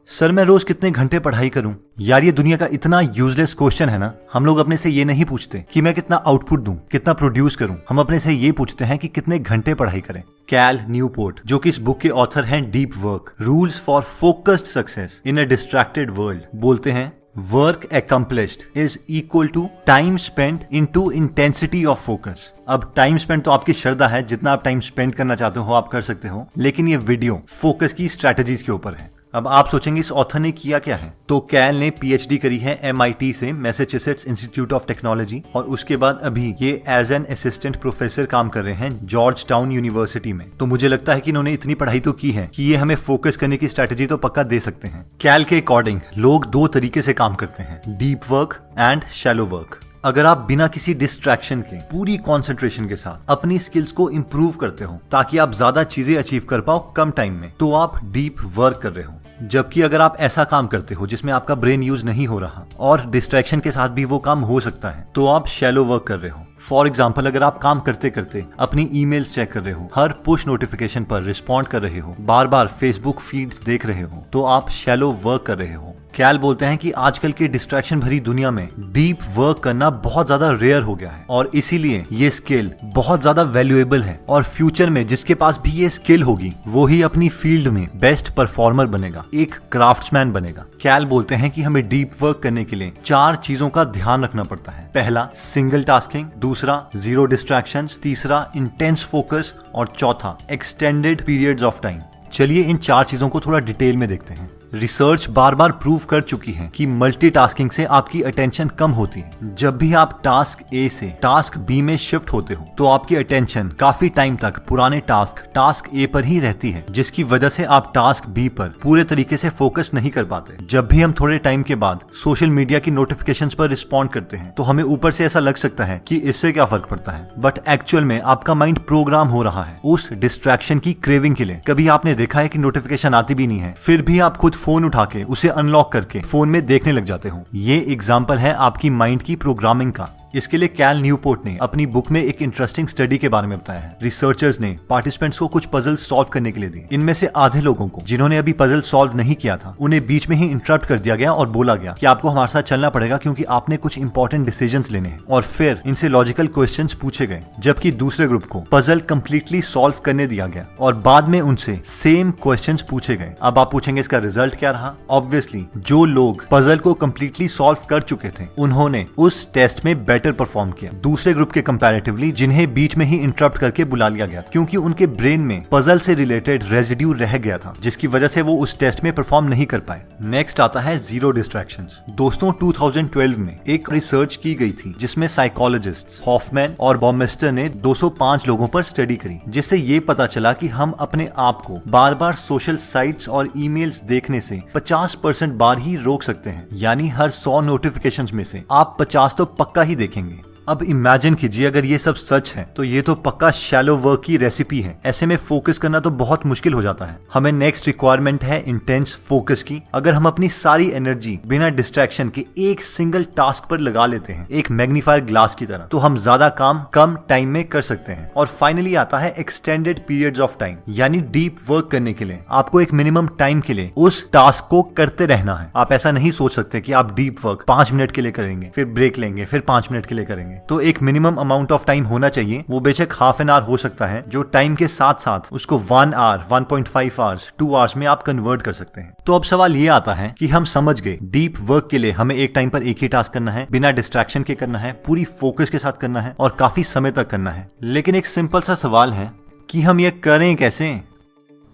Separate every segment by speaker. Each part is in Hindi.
Speaker 1: सर मैं रोज कितने घंटे पढ़ाई करूं? यार ये दुनिया का इतना यूजलेस क्वेश्चन है ना। हम लोग अपने से ये नहीं पूछते कि मैं कितना आउटपुट दूं, कितना प्रोड्यूस करूं। हम अपने से ये पूछते हैं कि कितने घंटे पढ़ाई करें। कैल न्यूपोर्ट, जो कि इस बुक के ऑथर हैं deep work, rules for focused success in a distracted world, बोलते हैं work accomplished is equal to time spent into intensity of focus. अब टाइम स्पेंड तो आपकी श्रद्धा है, जितना आप टाइम स्पेंड करना चाहते हो आप कर सकते हो, लेकिन ये वीडियो फोकस की स्ट्रेटजीज के ऊपर है। अब आप सोचेंगे इस ऑथर ने किया क्या है, तो कैल ने पीएचडी करी है MIT से, मैसेच्यूसेट्स इंस्टीट्यूट ऑफ टेक्नोलॉजी, और उसके बाद अभी ये एज एन असिस्टेंट प्रोफेसर काम कर रहे हैं जॉर्ज टाउन यूनिवर्सिटी में। तो मुझे लगता है कि इन्होंने इतनी पढ़ाई तो की है कि ये हमें फोकस करने की स्ट्रेटजी तो पक्का दे सकते हैं। कैल के अकॉर्डिंग लोग दो तरीके से काम करते हैं, deep work and shallow work. अगर आप बिना किसी डिस्ट्रैक्शन के पूरी कंसंट्रेशन के साथ अपनी स्किल्स को इंप्रूव करते हो ताकि आप ज्यादा चीजें अचीव कर पाओ कम टाइम में, तो आप डीप वर्क कर रहे हो। जबकि अगर आप ऐसा काम करते हो जिसमें आपका ब्रेन यूज नहीं हो रहा और डिस्ट्रैक्शन के साथ भी वो काम हो सकता है, तो आप शैलो वर्क कर रहे हो। फॉर एग्जाम्पल, अगर आप काम करते करते अपनी ईमेल्स चेक कर रहे हो, हर पुश नोटिफिकेशन पर रिस्पॉन्ड कर रहे हो, बार बार फेसबुक फीड्स देख रहे हो, तो आप शैलो वर्क कर रहे हो। कैल बोलते हैं कि आजकल की डिस्ट्रैक्शन भरी दुनिया में डीप वर्क करना बहुत ज्यादा रेयर हो गया है और इसीलिए ये स्किल बहुत ज्यादा वैल्यूएबल है, और फ्यूचर में जिसके पास भी ये स्किल होगी वो ही अपनी फील्ड में बेस्ट परफॉर्मर बनेगा, एक क्राफ्ट्समैन बनेगा। कैल बोलते हैं कि हमें डीप वर्क करने के लिए 4 चीजों का ध्यान रखना पड़ता है। पहला सिंगल टास्किंग, दूसरा जीरो डिस्ट्रैक्शंस, तीसरा इंटेंस फोकस, और चौथा एक्सटेंडेड पीरियड्स ऑफ टाइम। चलिए इन 4 चीजों को थोड़ा डिटेल में देखते हैं। रिसर्च बार बार प्रूव कर चुकी है कि मल्टीटास्किंग से आपकी अटेंशन कम होती है। जब भी आप टास्क ए से टास्क बी में शिफ्ट होते हो तो आपकी अटेंशन काफी टाइम तक पुराने टास्क ए पर ही रहती है, जिसकी वजह से आप टास्क बी पर पूरे तरीके से फोकस नहीं कर पाते। जब भी हम थोड़े टाइम के बाद सोशल मीडिया की नोटिफिकेशंस पर रिस्पॉन्ड करते हैं तो हमें ऊपर से ऐसा लग सकता है कि इससे क्या फर्क पड़ता है, बट एक्चुअल में आपका माइंड प्रोग्राम हो रहा है उस डिस्ट्रैक्शन की क्रेविंग के लिए। कभी आपने देखा है कि नोटिफिकेशन आती भी नहीं है, फिर भी आप खुद फोन उठा के उसे अनलॉक करके फोन में देखने लग जाते हो। ये एग्जांपल है आपकी माइंड की प्रोग्रामिंग का। इसके लिए कैल न्यूपोर्ट ने अपनी बुक में एक इंटरेस्टिंग स्टडी के बारे में बताया है। रिसर्चर्स ने पार्टिसिपेंट्स को कुछ पजल सॉल्व करने के लिए दी। इनमें से आधे लोगों को, जिन्होंने अभी पजल सॉल्व नहीं किया था, उन्हें बीच में ही इंटरप्ट कर दिया गया और बोला गया कि आपको हमारे साथ चलना पड़ेगा क्योंकि आपने कुछ इंपॉर्टेंट डिसीजंस लेने हैं, और फिर इनसे लॉजिकल क्वेश्चंस पूछे गए। जबकि दूसरे ग्रुप को पजल कंप्लीटली सॉल्व करने दिया गया और बाद में उनसे सेम क्वेश्चंस पूछे गए। अब आप पूछेंगे इसका रिजल्ट क्या रहा? ऑब्वियसली जो लोग पजल को कंप्लीटली सॉल्व कर चुके थे उन्होंने उस टेस्ट में बेटर परफॉर्म किया दूसरे ग्रुप के कंपैरेटिवली, जिन्हें बीच में ही इंटरप्ट करके बुला लिया गया, क्योंकि उनके ब्रेन में पजल से रिलेटेड रेजिड्यू रह गया था, जिसकी वजह से वो उस टेस्ट में परफॉर्म नहीं कर पाए। नेक्स्ट आता है जीरो डिस्ट्रैक्शंस। दोस्तों 2012 में एक रिसर्च की गई थी जिसमें साइकोलॉजिस्ट हॉफमैन और बॉमिस्टर ने 205 लोगों पर स्टडी करी, जिससे ये पता चला कि हम अपने आप को बार बार सोशल साइट्स और ईमेल्स देखने से 50% बार ही रोक सकते हैं। यानी हर 100 नोटिफिकेशंस में से आप 50 तो पक्का ही देखेंगे। अब इमेजिन कीजिए अगर ये सब सच है तो ये तो पक्का शैलो वर्क की रेसिपी है। ऐसे में फोकस करना तो बहुत मुश्किल हो जाता है। हमें नेक्स्ट रिक्वायरमेंट है इंटेंस फोकस की। अगर हम अपनी सारी एनर्जी बिना डिस्ट्रैक्शन के एक सिंगल टास्क पर लगा लेते हैं, एक मैग्नीफायर ग्लास की तरह, तो हम ज्यादा काम कम टाइम में कर सकते हैं। और फाइनली आता है एक्सटेंडेड पीरियड्स ऑफ टाइम, यानी डीप वर्क करने के लिए आपको एक मिनिमम टाइम के लिए उस टास्क को करते रहना है। आप ऐसा नहीं सोच सकते कि आप डीप वर्क 5 मिनट के लिए करेंगे, फिर ब्रेक लेंगे, फिर 5 मिनट के लिए करेंगे। तो एक मिनिमम अमाउंट ऑफ टाइम होना चाहिए। वो बेशक हाफ एन आवर हो सकता है, जो टाइम के साथ साथ उसको 1 आवर, 1.5 आवर्स, 2 आवर्स में आप कन्वर्ट कर सकते हैं। तो अब सवाल ये आता है कि हम समझ गए डीप वर्क के लिए हमें एक टाइम पर एक ही टास्क करना है, बिना डिस्ट्रैक्शन के करना है, पूरी फोकस के साथ करना है और काफी समय तक करना है। लेकिन एक सिंपल सा सवाल है कि हम ये करें कैसे?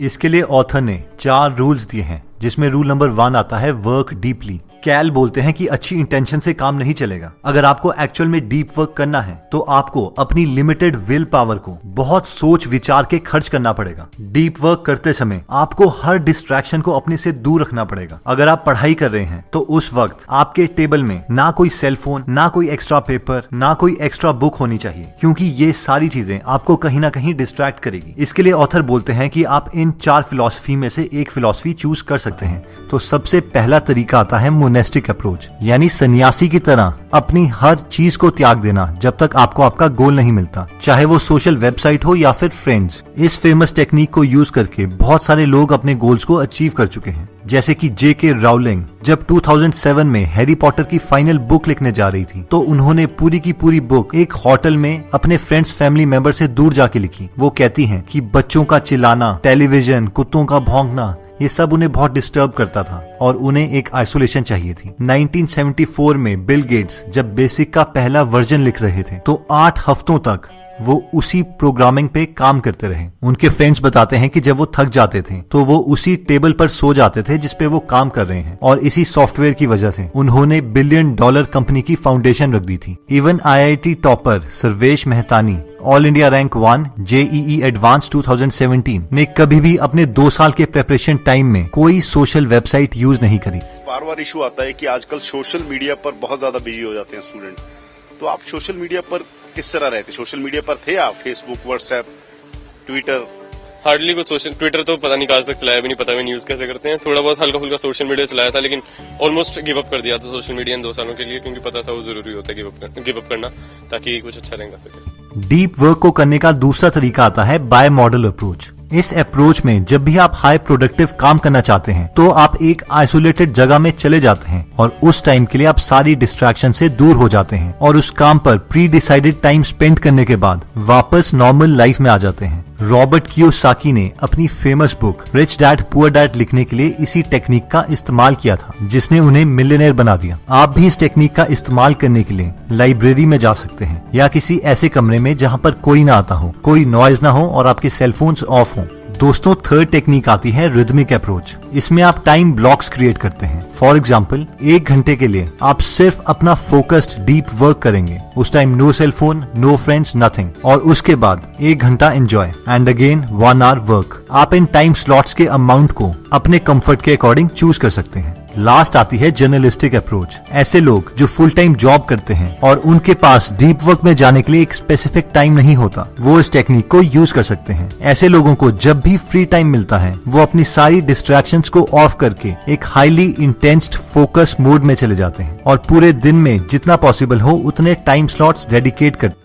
Speaker 1: इसके लिए ऑथर ने 4 रूल्स दिए हैं, जिसमें रूल नंबर 1 आता है वर्क डीपली। कैल बोलते हैं कि अच्छी इंटेंशन से काम नहीं चलेगा। अगर आपको एक्चुअल में डीप वर्क करना है तो आपको अपनी लिमिटेड विल पावर को बहुत सोच विचार के खर्च करना पड़ेगा। डीप वर्क करते समय आपको हर डिस्ट्रैक्शन को अपने से दूर रखना पड़ेगा। अगर आप पढ़ाई कर रहे हैं तो उस वक्त आपके टेबल में ना कोई सेलफोन, ना कोई एक्स्ट्रा पेपर, ना कोई एक्स्ट्रा बुक होनी चाहिए, क्योंकि ये सारी चीजें आपको कहीं ना कहीं डिस्ट्रैक्ट करेगी। इसके लिए ऑथर बोलते हैं कि आप इन 4 फिलॉसफी में से एक फिलॉसफी चूज कर सकते हैं। तो सबसे पहला तरीका आता है मोनेस्टिक अप्रोच, यानी सन्यासी की तरह अपनी हर चीज को त्याग देना जब तक आपको आपका गोल नहीं मिलता, चाहे वो सोशल वेबसाइट हो या फिर फ्रेंड्स। इस फेमस टेक्निक को यूज करके बहुत सारे लोग अपने गोल्स को अचीव कर चुके हैं, जैसे कि J.K. राउलिंग जब 2007 में हैरी पॉटर की फाइनल बुक लिखने जा रही थी तो उन्होंने पूरी की पूरी बुक एक होटल में अपने फ्रेंड्स फैमिली मेंबर से दूर जाके लिखी। वो कहती हैं कि बच्चों का चिल्लाना, टेलीविजन, कुत्तों का भौंकना, ये सब उन्हें बहुत डिस्टर्ब करता था और उन्हें एक आइसोलेशन चाहिए थी। 1974 में बिल गेट्स जब बेसिक का पहला वर्जन लिख रहे थे तो 8 हफ्तों तक वो उसी प्रोग्रामिंग पे काम करते रहे। उनके फ्रेंड्स बताते हैं कि जब वो थक जाते थे तो वो उसी टेबल पर सो जाते थे जिसपे वो काम कर रहे हैं, और इसी सॉफ्टवेयर की वजह से उन्होंने $1 बिलियन कंपनी की फाउंडेशन रख दी थी। Even IIT topper Sarvesh Mehtani, all India rank 1 JEE advance 2017 ने कभी भी अपने 2 साल के प्रेपरेशन टाइम में कोई सोशल वेबसाइट यूज नहीं करी।
Speaker 2: बार बार इशू आता है कि आजकल सोशल मीडिया पर बहुत ज्यादा बिजी हो जाते हैं स्टूडेंट, तो आप सोशल मीडिया पर किस तरह रहते? सोशल मीडिया पर थे आप? Facebook, WhatsApp, Twitter?
Speaker 3: हार्डली कुछ सोशल, ट्विटर तो पता नहीं आज तक चलाया भी नहीं, पता भी नहीं यूज कैसे करते हैं। थोड़ा बहुत हल्का फुल्का सोशल मीडिया चलाया था, लेकिन ऑलमोस्ट गिव अप कर दिया था सोशल मीडिया इन 2 सालों के लिए, क्योंकि पता था वो जरूरी होता है गिव अप करना, ताकि कुछ अच्छा रहेगा सके।
Speaker 1: डीप वर्क को करने का दूसरा तरीका आता है बाय मॉडल अप्रोच। इस अप्रोच में जब भी आप हाई प्रोडक्टिव काम करना चाहते हैं तो आप एक आइसोलेटेड जगह में चले जाते हैं और उस टाइम के लिए आप सारी डिस्ट्रैक्शन से दूर हो जाते हैं और उस काम पर प्री डिसाइडेड टाइम स्पेंड करने के बाद वापस नॉर्मल लाइफ में आ जाते हैं। रॉबर्ट कियोसाकी ने अपनी famous book rich dad poor dad लिखने के लिए इसी टेक्निक का इस्तेमाल किया था, जिसने उन्हें मिलियनेयर बना दिया। आप भी इस टेक्निक का इस्तेमाल करने के लिए लाइब्रेरी में जा सकते हैं या किसी ऐसे कमरे में जहाँ पर कोई ना आता हो, कोई नॉइज ना हो और आपके सेलफोन्स ऑफ हो। दोस्तों, थर्ड टेक्निक आती है रिदमिक अप्रोच। इसमें आप टाइम ब्लॉक्स क्रिएट करते हैं। फॉर एग्जाम्पल, 1 घंटे के लिए आप सिर्फ अपना फोकस्ड डीप वर्क करेंगे। उस time no cell phone, no friends, nothing, और उसके बाद 1 घंटा enjoy and again 1 hour work. आप इन टाइम स्लॉट्स के अमाउंट को अपने कंफर्ट के अकॉर्डिंग चूज कर सकते हैं। लास्ट आती है जर्नलिस्टिक अप्रोच। ऐसे लोग जो फुल टाइम जॉब करते हैं और उनके पास डीप वर्क में जाने के लिए एक स्पेसिफिक टाइम नहीं होता, वो इस टेक्निक को यूज कर सकते हैं। ऐसे लोगों को जब भी फ्री टाइम मिलता है वो अपनी सारी डिस्ट्रैक्शंस को ऑफ करके एक हाईली इंटेंस्ड फोकस मोड में चले जाते हैं और पूरे दिन में जितना पॉसिबल हो उतने टाइम स्लॉट्स डेडिकेट करते हैं।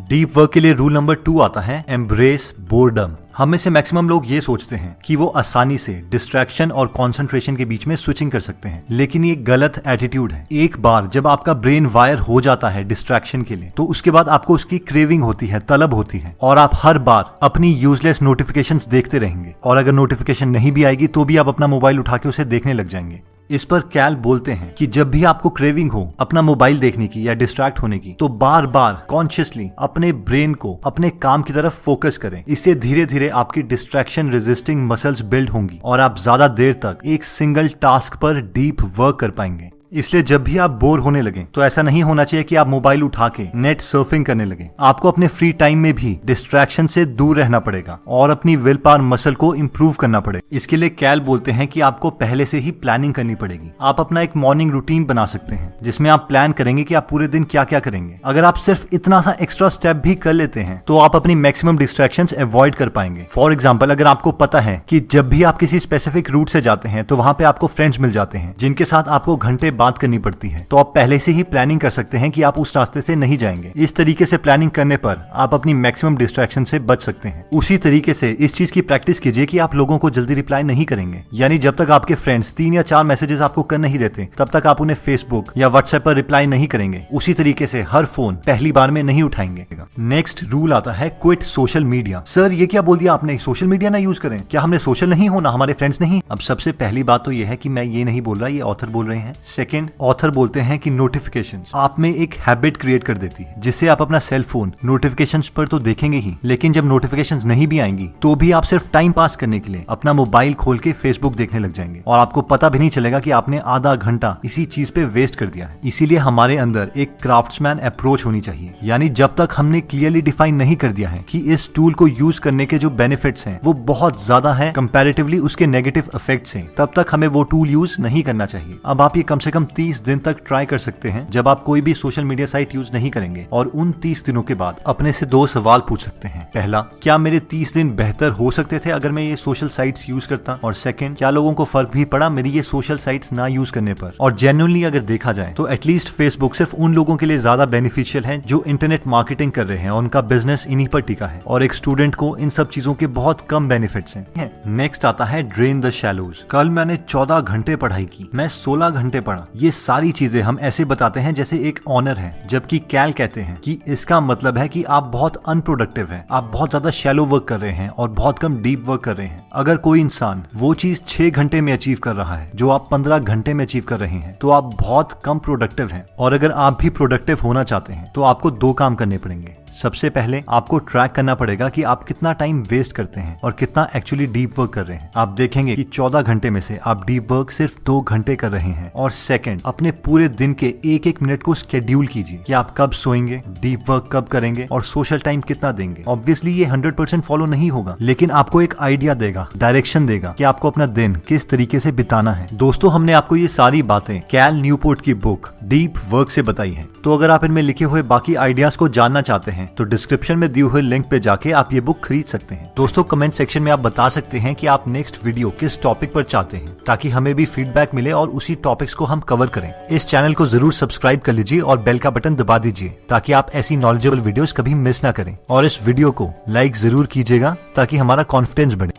Speaker 1: डीप वर्क के लिए रूल नंबर 2 आता है एम्ब्रेस बोर्डम। हम में से मैक्सिमम लोग ये सोचते हैं कि वो आसानी से डिस्ट्रैक्शन और कंसंट्रेशन के बीच में स्विचिंग कर सकते हैं, लेकिन ये गलत एटीट्यूड है। एक बार जब आपका ब्रेन वायर हो जाता है डिस्ट्रैक्शन के लिए तो उसके बाद आपको उसकी क्रेविंग होती है, तलब होती है, और आप हर बार अपनी यूजलेस नोटिफिकेशंस देखते रहेंगे, और अगर नोटिफिकेशन नहीं भी आएगी तो भी आप अपना मोबाइल उठा के उसे देखने लग जाएंगे। इस पर कैल बोलते हैं कि जब भी आपको क्रेविंग हो अपना मोबाइल देखने की या डिस्ट्रैक्ट होने की तो बार बार कॉन्शियसली अपने ब्रेन को अपने काम की तरफ फोकस करें। इससे धीरे धीरे आपकी डिस्ट्रैक्शन रेजिस्टिंग मसल्स बिल्ड होंगी और आप ज्यादा देर तक एक सिंगल टास्क पर डीप वर्क कर पाएंगे। इसलिए जब भी आप बोर होने लगे तो ऐसा नहीं होना चाहिए कि आप मोबाइल उठा के नेट सर्फिंग करने लगे। आपको अपने फ्री टाइम में भी डिस्ट्रैक्शन से दूर रहना पड़ेगा और अपनी विल पावर मसल को इम्प्रूव करना पड़ेगा। इसके लिए कैल बोलते हैं कि आपको पहले से ही प्लानिंग करनी पड़ेगी। आप अपना एक मॉर्निंग रूटीन बना सकते हैं जिसमें आप प्लान करेंगे कि आप पूरे दिन क्या क्या करेंगे। अगर आप सिर्फ इतना सा एक्स्ट्रा स्टेप भी कर लेते हैं तो आप अपनी मैक्सिमम डिस्ट्रैक्शंस अवॉइड कर पाएंगे। फॉर एग्जाम्पल, अगर आपको पता है कि जब भी आप किसी स्पेसिफिक रूट से जाते हैं तो वहां पे आपको फ्रेंड्स मिल जाते हैं जिनके साथ आपको घंटे बात करनी पड़ती है, तो आप पहले से ही प्लानिंग कर सकते हैं कि आप उस रास्ते से नहीं जाएंगे। इस तरीके से प्लानिंग करने पर आप अपनी मैक्सिमम डिस्ट्रैक्शन से बच सकते हैं। उसी तरीके से इस चीज की प्रैक्टिस कीजिए कि आप लोगों को जल्दी रिप्लाई नहीं करेंगे, यानी जब तक आपके फ्रेंड्स 3 या 4 मैसेजेस आपको कर नहीं देते तब तक आप उन्हें फेसबुक या व्हाट्सएप पर रिप्लाई नहीं करेंगे। उसी तरीके से हर फोन पहली बार में नहीं उठाएंगे। नेक्स्ट रूल आता है क्विट सोशल मीडिया। सर, ये क्या बोल दिया आपने, सोशल मीडिया ना यूज करें? क्या हमने सोशल नहीं होना, हमारे फ्रेंड्स नहीं? अब सबसे पहली बात तो यह है कि मैं ये नहीं बोल रहा, ये ऑथर बोल रहे हैं। सेकंड, ऑथर बोलते हैं कि नोटिफिकेशंस आप में एक हैबिट क्रिएट कर देती है जिससे आप अपना सेल फोन नोटिफिकेशंस पर तो देखेंगे ही, लेकिन जब नोटिफिकेशंस नहीं भी आएंगी तो भी आप सिर्फ टाइम पास करने के लिए अपना मोबाइल खोल के फेसबुक देखने लग जाएंगे और आपको पता भी नहीं चलेगा कि आपने आधा घंटा इसी चीज पे वेस्ट कर दिया है। इसीलिए हमारे अंदर एक क्राफ्ट्समैन अप्रोच होनी चाहिए, यानी जब तक हमने क्लियरली डिफाइन नहीं कर दिया है कि इस टूल को यूज करने के जो बेनिफिट्स हैं वो बहुत ज्यादा है कंपैरेटिवली उसके नेगेटिव इफेक्ट्स हैं, तब तक हमें वो टूल यूज नहीं करना चाहिए। अब आप ये कम से कम कम 30 दिन तक ट्राई कर सकते हैं जब आप कोई भी सोशल मीडिया साइट यूज नहीं करेंगे, और उन 30 दिनों के बाद अपने से 2 सवाल पूछ सकते हैं। पहला, क्या मेरे 30 दिन बेहतर हो सकते थे अगर मैं ये सोशल साइट्स यूज करता? और सेकंड, क्या लोगों को फर्क भी पड़ा मेरी ये सोशल साइट्स ना यूज करने पर? और जेन्युइनली अगर देखा जाए तो एटलीस्ट फेसबुक सिर्फ उन लोगों के लिए ज्यादा बेनिफिशियल है जो इंटरनेट मार्केटिंग कर रहे हैं और उनका बिजनेस इन्हीं पर टिका है, और एक स्टूडेंट को इन सब चीजों के बहुत कम बेनिफिट्स हैं। नेक्स्ट आता है ड्रेन द शैलोज। कल मैंने 14 घंटे पढ़ाई की, मैं 16 घंटे पढ़ा। ये सारी चीजें हम ऐसे बताते हैं जैसे एक ऑनर है, जबकि कैल कहते हैं कि इसका मतलब है कि आप बहुत अनप्रोडक्टिव हैं, आप बहुत ज्यादा शैलो वर्क कर रहे हैं और बहुत कम डीप वर्क कर रहे हैं। अगर कोई इंसान वो चीज 6 घंटे में अचीव कर रहा है जो आप 15 घंटे में अचीव कर रहे हैं, तो आप बहुत कम प्रोडक्टिव हैं। और अगर आप भी प्रोडक्टिव होना चाहते हैं तो आपको 2 काम करने पड़ेंगे। सबसे पहले आपको ट्रैक करना पड़ेगा कि आप कितना टाइम वेस्ट करते हैं और कितना एक्चुअली डीप वर्क कर रहे हैं। आप देखेंगे कि 14 घंटे में से आप डीप वर्क सिर्फ 2 घंटे कर रहे हैं। और सेकंड, अपने पूरे दिन के एक मिनट को शेड्यूल कीजिए कि आप कब सोएंगे, डीप वर्क कब करेंगे और सोशल टाइम कितना देंगे। ऑब्वियसली ये 100% फॉलो नहीं होगा, लेकिन आपको एक आइडिया देगा, डायरेक्शन देगा कि आपको अपना दिन किस तरीके से बिताना है। दोस्तों, हमने आपको ये सारी बातें कैल न्यूपोर्ट की बुक डीप वर्क से बताई है। तो अगर आप इनमें लिखे हुए बाकी आइडियाज को जानना चाहते हैं तो डिस्क्रिप्शन में दिए हुए लिंक पे जाके आप ये बुक खरीद सकते हैं। दोस्तों, कमेंट सेक्शन में आप बता सकते हैं कि आप नेक्स्ट वीडियो किस टॉपिक पर चाहते हैं, ताकि हमें भी फीडबैक मिले और उसी टॉपिक्स को हम कवर करें। इस चैनल को जरूर सब्सक्राइब कर लीजिए और बेल का बटन दबा दीजिए ताकि आप ऐसी नॉलेजेबल वीडियोस कभी मिस ना करें। और इस वीडियो को लाइक जरूर कीजिएगा ताकि हमारा कॉन्फिडेंस बढ़े।